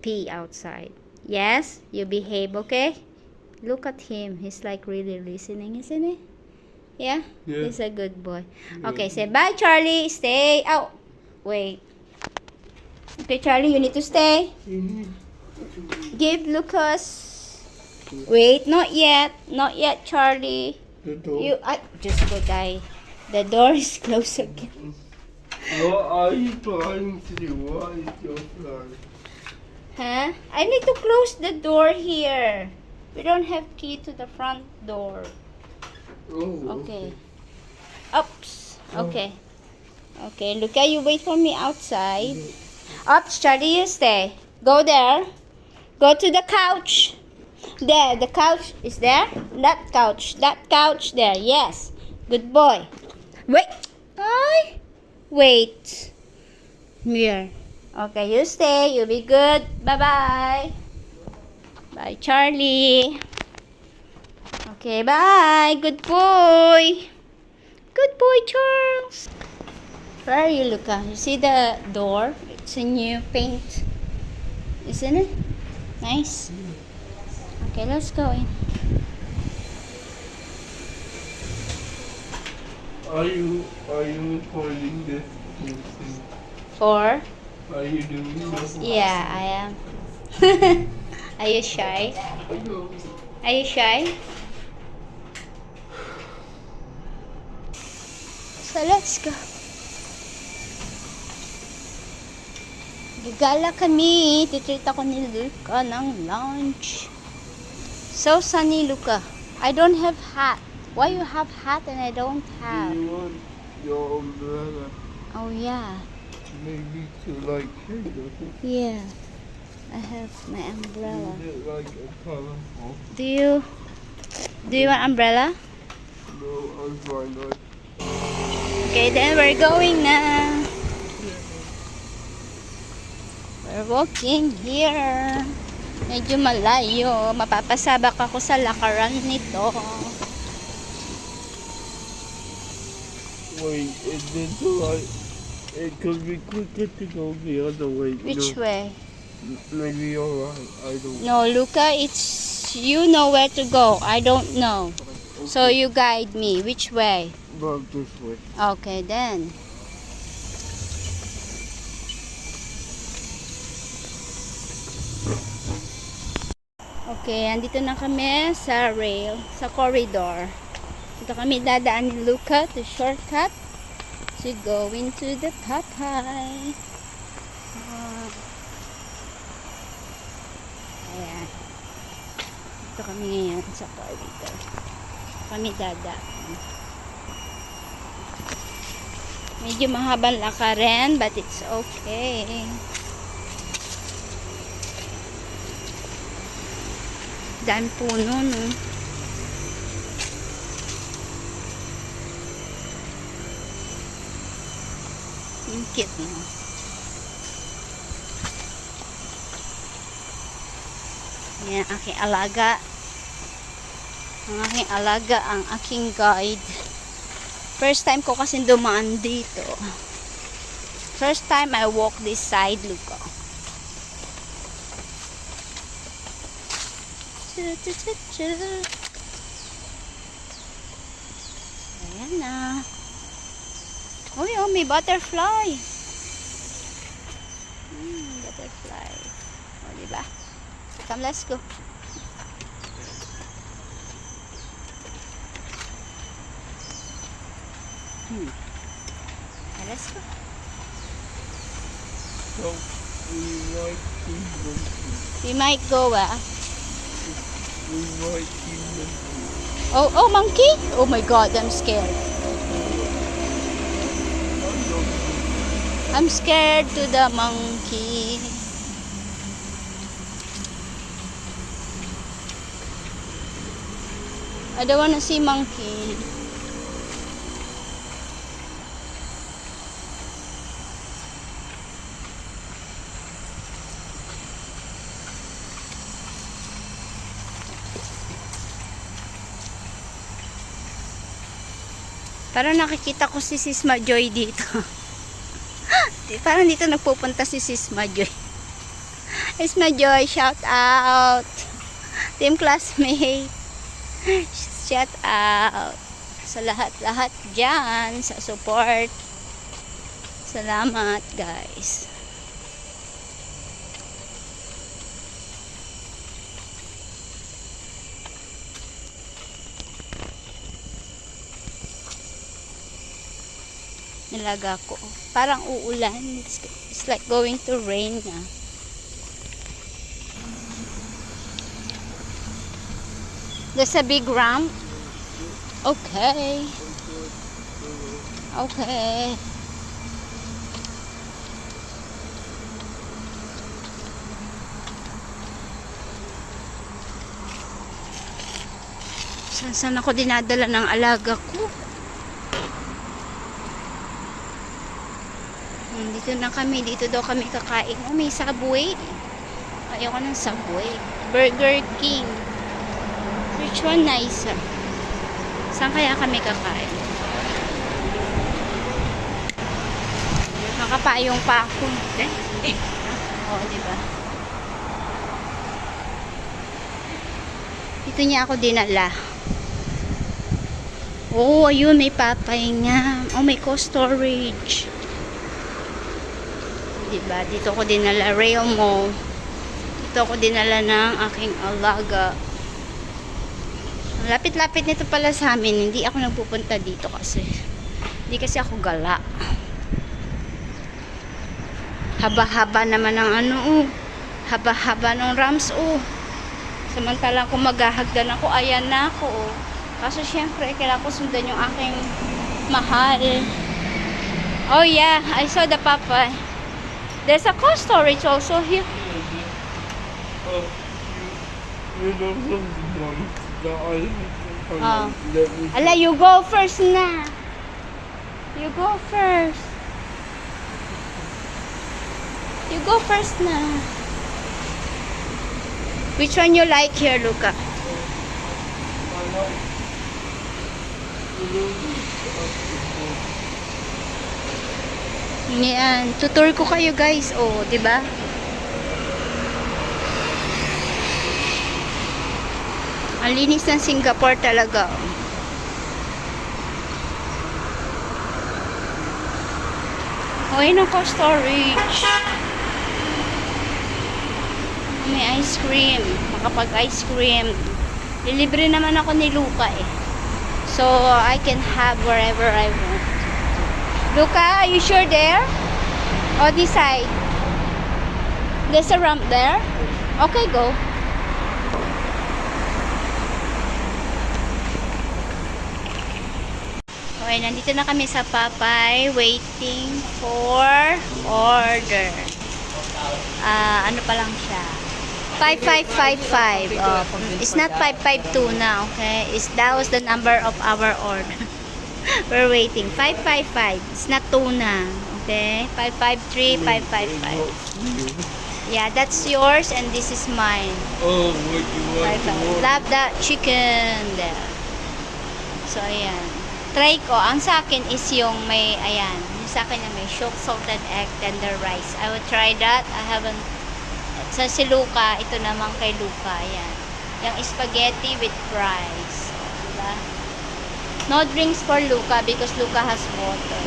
pee outside. Yes, you behave, okay? Look at him. He's like really listening, isn't he? Yeah? Yeah. He's a good boy. Yeah. Okay, say bye, Charlie. Stay out. Wait. Okay, Charlie, you need to stay. Give Lucas. Wait, not yet. Not yet, Charlie. The door. I just go die. The door is closed again. What are you trying to do? What is your plan? Huh? I need to close the door here. We don't have key to the front door. Oh, Okay. Oops. Okay. Okay, Luca, you wait for me outside. Oops, Charlie, you stay. Go there. Go to the couch. There, the couch is there. That couch there. Yes. Good boy. Wait. Bye. Wait. Here. Okay, you stay. You'll be good. Bye-bye. Bye, Charlie. Okay, bye. Good boy. Good boy, Charles. Where are you, Luca? You see the door? It's a new paint. Isn't it? Nice. Okay, let's go in. Are you recording this? Four. Are you doing this? Yeah, I am. Are you shy? Are you shy? So let's go. Gigala kami. Titreat ako ni Luca ng lunch. So sunny, Luca. I don't have hat. Why you have hat and I don't have? Do you want your umbrella? Oh yeah. Maybe to like shade or something? Yeah. I have my umbrella. Is it like a colorful? Do you want umbrella? No, I'm fine. Okay, then we're going na. We're walking here. Medyo malayo. Mapapasabak ako sa lakaran nito. Wait, is this right? It could be quicker to go the other way. Which way? Maybe you're right. I don't. No, Luca, it's you know where to go. I don't know. So you guide me. Which way? But this way. Okay, then. Okay, andito na kami sa rail, sa corridor. Dito kami dadaan ni Luca to shortcut to go into the Popeye. Ayan. Dito kami ngayon sa corridor. Kami dadaan. Medyo mahabang lakarin, but it's okay. Dami puno, no? Ang cute, no? Yan, aking alaga. Ang aking alaga, ang aking guide. First time ko kasi dumaan dito. First time I walk this side, Luca. Ayan na. Uy, oh, may butterfly. Butterfly. O, diba? Come, let's go. Let's go. So we might see monkeys. We might go, We might see monkeys. Oh, monkey? Oh my God, I'm scared. I'm scared to the monkey. I don't want to see monkey. Parang nakikita ko si Sisma Joy dito. Parang dito nagpupunta si Sisma Joy. It's my Joy. Shout out. Team classmate. Shout out. Sa lahat-lahat dyan. Sa support. Salamat, guys. Nilaga ko. Parang uulan. It's like going to rain na. There's a big ramp. Okay. Okay. Saan ako dinadala ng alaga ko? Dito na kami. Dito daw kami kakain. Oh, may Subway. Ayoko ng Subway. Burger King. Which one nicer? Saan kaya kami kakain? Nakapayong pa ako. Oo, diba? Dito niya ako dinala. Oh, ayun, may papay nga. Oh, may co-storage. Diba? Dito ko dinala Rail Mall. Dito ko dinala ng aking alaga. Lapit-lapit nito pala sa amin. Hindi ako nagpupunta dito kasi. Hindi kasi ako gala. Haba-haba naman ng ano, oh. Haba-haba ng rams, oh. Samantalang kung maghahagdan ako, ayan na ako, oh. Kaso syempre, kailangan ko sundan yung aking mahal. Oh yeah, I saw the papa. There's a cold storage also here. You know something that Oh. let me Ala, you go first na. You go first. You go first na. Which one you like here, Luca? Yan, tutur ko kayo guys. Oh, 'di ba? Ang linis ng Singapore talaga. Oh, ayun ako storage. May ice cream. Makapag-ice cream. Lilibre naman ako ni Luca eh. So, I can have wherever I want. Luca, are you sure there? Or this side? There's a ramp there? Okay, go. Okay, nandito na kami sa Papay, waiting for order. Ano pa lang siya? 5555. Oh, it's not 552 now, okay? That was the number of our order. We're waiting. 555. It's not tuna, okay? 553, 555. Yeah, that's yours and this is mine. Oh, what you want? 55. Love that chicken there. So, ayan. Try ko. Ang sa akin is yung may, ayan. Yung sa akin yung may salted egg, tender rice. I will try that. I haven't. Sa si Luca, ito naman kay Luca. Ayan. Yung spaghetti with fries. Diba? No drinks for Luca because Luca has water.